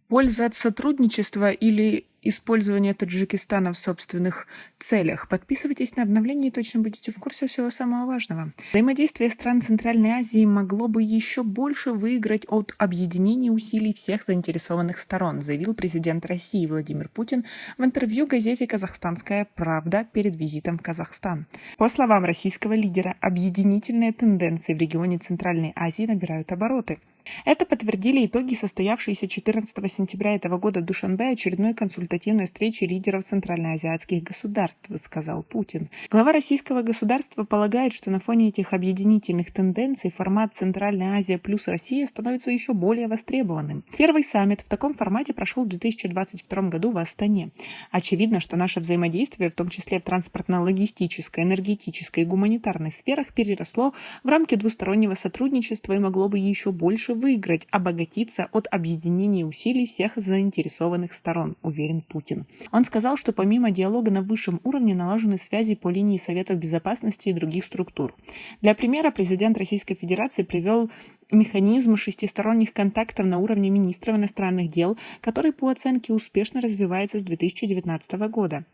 Польза от сотрудничества или использования Таджикистана в собственных целях? Подписывайтесь на обновления и точно будете в курсе всего самого важного. Взаимодействие стран Центральной Азии могло бы еще больше выиграть от объединения усилий всех заинтересованных сторон, заявил президент России Владимир Путин в интервью газете «Казахстанская правда» перед визитом в Казахстан. По словам российского лидера, объединительные тенденции в регионе Центральной Азии набирают обороты. Это подтвердили итоги состоявшейся 14 сентября этого года в Душанбе очередной консультативной встречи лидеров центральноазиатских государств, сказал Путин. Глава российского государства полагает, что на фоне этих объединительных тенденций формат Центральная Азия плюс Россия становится еще более востребованным. Первый саммит в таком формате прошел в 2022 году в Астане. Очевидно, что наше взаимодействие, в том числе в транспортно-логистической, энергетической и гуманитарной сферах, переросло в рамки двустороннего сотрудничества и могло бы еще больше выиграть, обогатиться от объединения усилий всех заинтересованных сторон, уверен Путин. Он сказал, что помимо диалога на высшем уровне налажены связи по линии Советов Безопасности и других структур. Для примера президент Российской Федерации привел механизм шестисторонних контактов на уровне министров иностранных дел, который по оценке успешно развивается с 2019 года.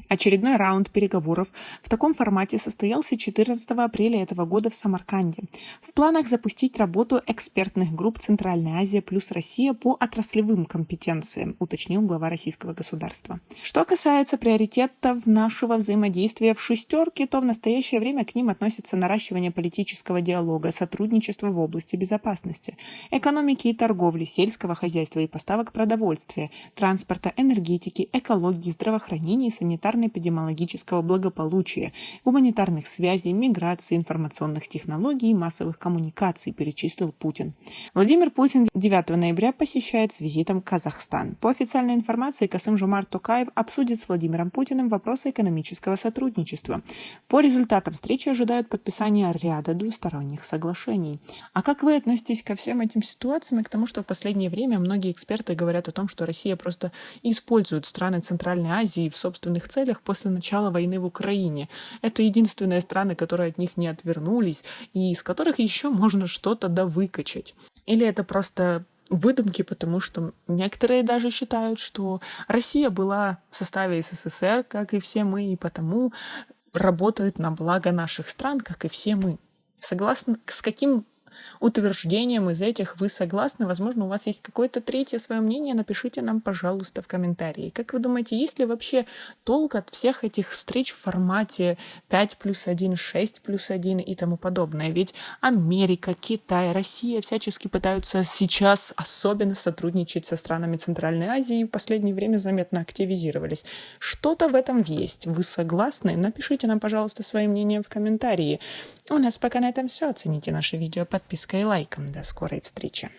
Очередной раунд переговоров в таком формате состоялся 14 апреля этого года в Самарканде. В планах запустить работу экспертных групп Центральная Азия плюс Россия по отраслевым компетенциям, уточнил глава российского государства. Что касается приоритетов нашего взаимодействия в «шестерке», то в настоящее время к ним относится наращивание политического диалога, сотрудничество в области безопасности, экономики и торговли, сельского хозяйства и поставок продовольствия, транспорта, энергетики, экологии, здравоохранения и санитарно-эпидемиологического благополучия, гуманитарных связей, миграции, информационных технологий и массовых коммуникаций, перечислил Путин. Владимир Путин 9 ноября посещает с визитом Казахстан. По официальной информации, Касым-Жомарт Токаев обсудит с Владимиром Путиным вопросы экономического сотрудничества. По результатам встречи ожидают подписания ряда двусторонних соглашений. А как вы относитесь ко всем этим ситуациям и к тому, что в последнее время многие эксперты говорят о том, что Россия просто использует страны Центральной Азии в собственных целях после начала войны в Украине? Это единственные страны, которые от них не отвернулись и из которых еще можно что-то довыкачать. Или это просто выдумки, потому что некоторые даже считают, что Россия была в составе СССР, как и все мы, и потому работает на благо наших стран, как и все мы. Согласно с каким утверждением из этих вы согласны? Возможно, у вас есть какое-то третье свое мнение, напишите нам, пожалуйста, в комментарии. Как вы думаете, есть ли вообще толк от всех этих встреч в формате 5+1, 6+1 и тому подобное? Ведь Америка, Китай, Россия всячески пытаются сейчас особенно сотрудничать со странами Центральной Азии и в последнее время заметно активизировались. Что-то в этом есть. Вы согласны? Напишите нам, пожалуйста, свое мнение в комментарии. У нас пока на этом все. Оцените наше видео подпиской и лайком. До скорой встречи.